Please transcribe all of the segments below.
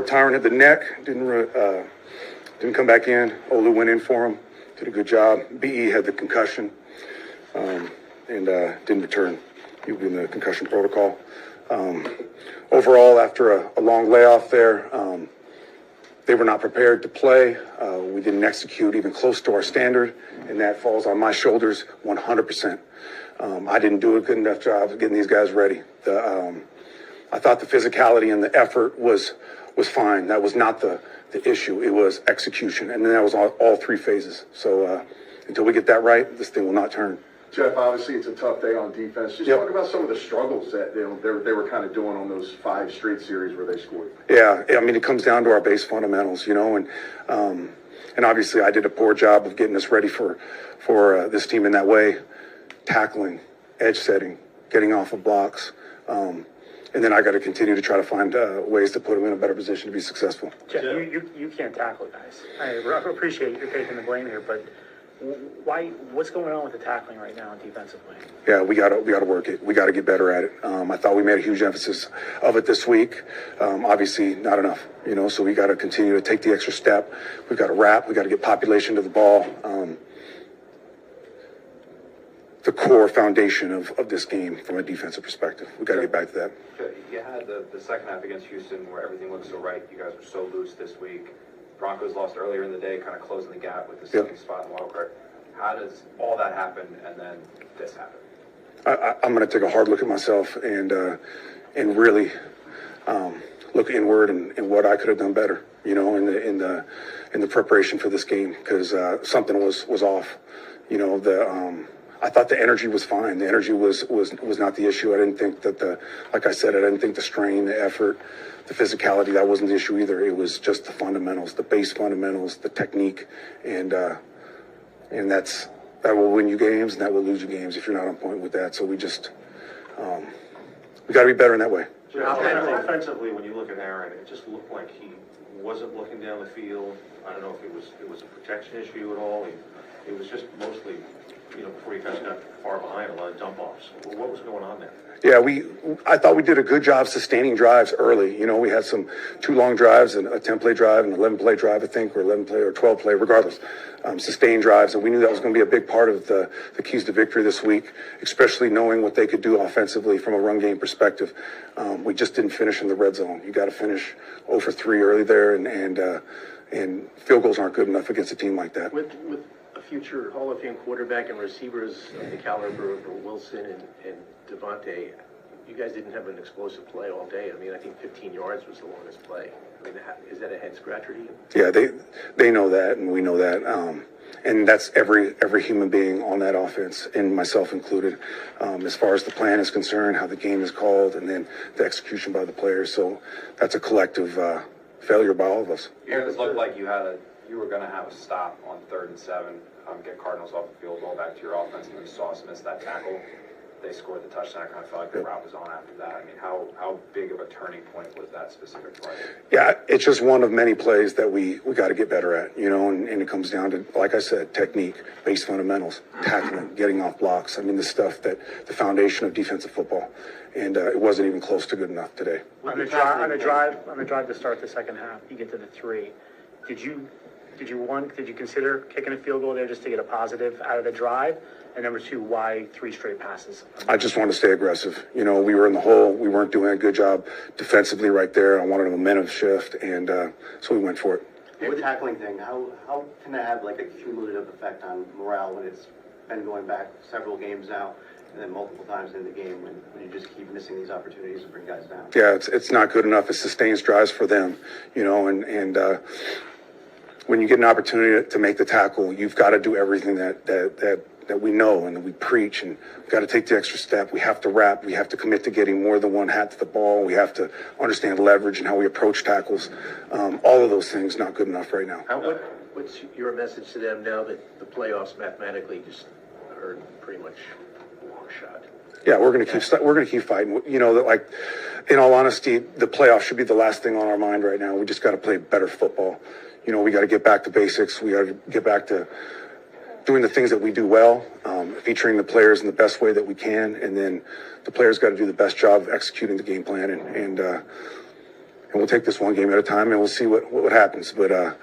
Tyron hit the neck, didn't come back in. Olu went in for him, did a good job. BE had the concussion and didn't return. He'll be in the concussion protocol. Overall, after a long layoff there, they were not prepared to play. We didn't execute even close to our standard, and that falls on my shoulders 100%. I didn't do a good enough job of getting these guys ready. I thought the physicality and the effort was fine. That was not the issue. It was execution, and then that was all three phases. So until we get that right, this thing will not turn. Jeff, obviously it's a tough day on defense. Just talk about some of the struggles that they were kind of doing on those 5 straight series where they scored. Yeah, I mean, it comes down to our base fundamentals, and obviously I did a poor job of getting us ready for this team in that way, tackling, edge setting, getting off of blocks. And then I got to continue to try to find ways to put them in a better position to be successful. Jeff, you can't tackle guys. I appreciate you taking the blame here, but why? What's going on with the tackling right now defensively? Yeah, we got to work it. We got to get better at it. I thought we made a huge emphasis of it this week. Obviously, not enough. So we got to continue to take the extra step. We've got to wrap. We got to get population to the ball. The core foundation of this game from a defensive perspective. We got to get back to that. You had the second half against Houston where everything looked so right. You guys were so loose this week. Broncos lost earlier in the day, kind of closing the gap with the second spot in the wild card. How does all that happen and then this happen? I'm going to take a hard look at myself and really look inward and what I could have done better. In the preparation for this game, because something was off. I thought the energy was fine. The energy was not the issue. I didn't think that like I said, I didn't think the strain, the effort, the physicality, that wasn't the issue either. It was just the fundamentals, the base fundamentals, the technique, and that will win you games and that will lose you games if you're not on point with that. So we just we got to be better in that way. Offensively, when you look at Aaron, it just looked like he wasn't looking down the field. I don't know if it was a protection issue at all. It was just mostly, before you guys got far behind, a lot of dump-offs. What was going on there? Yeah, I thought we did a good job sustaining drives early. We had 2 long drives and a 10-play drive and an 11-play drive, I think, or 11-play or 12-play, regardless. Sustained drives, and we knew that was going to be a big part of the keys to victory this week, especially knowing what they could do offensively from a run game perspective. We just didn't finish in the red zone. You got to finish 0 for 3 early there, and field goals aren't good enough against a team like that. With a future Hall of Fame quarterback and receivers of the caliber of Wilson and Devontae, you guys didn't have an explosive play all day. I mean, I think 15 yards was the longest play. I mean, is that a head scratcher to you? Yeah, they know that, and we know that. And that's every human being on that offense, and myself included, as far as the plan is concerned, how the game is called, and then the execution by the players. So that's a collective failure by all of us. It looked like you were going to have a stop on 3rd and 7, get Cardinals off the field, roll back to your offense, and you saw us miss that tackle. They scored the touchdown. I kind of felt like the route was on after that. I mean, how big of a turning point was that specific play? Yeah, it's just one of many plays that we got to get better at, and it comes down to, like I said, technique, base fundamentals, tackling, getting off blocks. I mean, the stuff that the foundation of defensive football, and it wasn't even close to good enough today. On the drive to start the second half, you get to the 3. Did you consider kicking a field goal there just to get a positive out of the drive? And number 2, why 3 straight passes? I just wanted to stay aggressive. We were in the hole. We weren't doing a good job defensively right there. I wanted a momentum shift, and so we went for it. The tackling thing, how can that have like a cumulative effect on morale when it's been going back several games now, and then multiple times in the game when you just keep missing these opportunities to bring guys down? Yeah, it's not good enough. It sustains drives for them, and when you get an opportunity to make the tackle, you've got to do everything that we know and that we preach, and we've got to take the extra step. We have to wrap. We have to commit to getting more than one hat to the ball. We have to understand leverage and how we approach tackles. All of those things not good enough right now. What's your message to them now that the playoffs mathematically just are pretty much a long shot? Yeah, we're going to keep fighting. In all honesty, the playoffs should be the last thing on our mind right now. We just got to play better football. We got to get back to basics. We got to get back to doing the things that we do well, featuring the players in the best way that we can, and then the players got to do the best job of executing the game plan, and we'll take this one game at a time, and we'll see what happens. But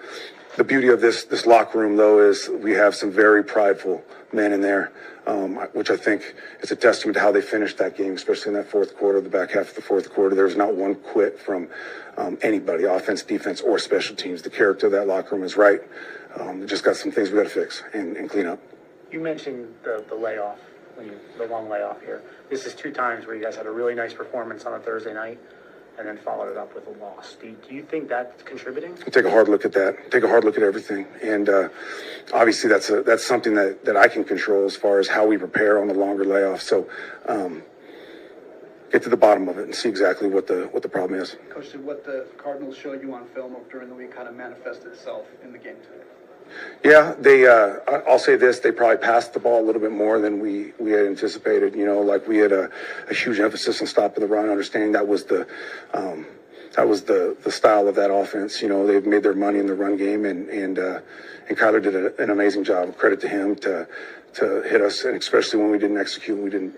the beauty of this locker room, though, is we have some very prideful men in there, which I think is a testament to how they finished that game, especially in that fourth quarter, the back half of the fourth quarter. There was not one quit from anybody, offense, defense, or special teams. The character of that locker room is right. Just got some things we got to fix and clean up. You mentioned the layoff, the long layoff here. This is 2 times where you guys had a really nice performance on a Thursday night and then followed it up with a loss. Do you think that's contributing? Take a hard look at that. Take a hard look at everything. And obviously that's something that I can control as far as how we prepare on the longer layoff. So get to the bottom of it and see exactly what the problem is. Coach, did what the Cardinals showed you on film during the week kind of manifest itself in the game today? Yeah, I'll say this, they probably passed the ball a little bit more than we had anticipated. You know, like we had a huge emphasis on stopping the run, understanding that was the style of that offense. You know, they've made their money in the run game, and Kyler did an amazing job. Credit to him to hit us, and especially when we didn't execute, we didn't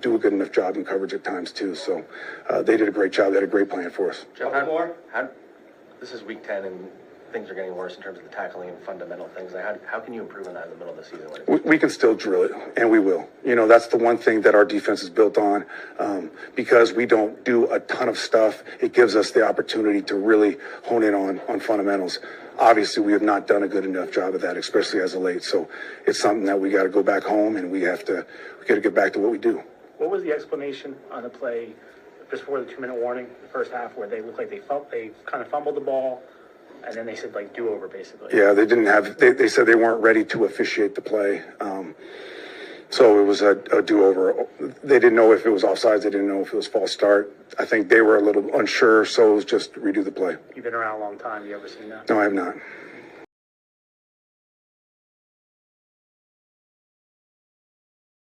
do a good enough job in coverage at times too. So they did a great job. They had a great plan for us. Jeff, this is week 10 and things are getting worse in terms of the tackling and fundamental things. Like how can you improve on that in the middle of the season? We can still drill it, and we will. You know, that's the one thing that our defense is built on, because we don't do a ton of stuff. It gives us the opportunity to really hone in on fundamentals. Obviously, we have not done a good enough job of that, especially as of late. So it's something that we got to go back home, and we got to get back to what we do. What was the explanation on the play just before the 2-minute warning, the first half, where they looked like they kind of fumbled the ball, and then they said like do-over basically? Yeah, they didn't have. They said they weren't ready to officiate the play, so it was a do-over. They didn't know if it was offsides. They didn't know if it was false start. I think they were a little unsure, so it was just redo the play. You've been around a long time. You ever seen that? No, I have not.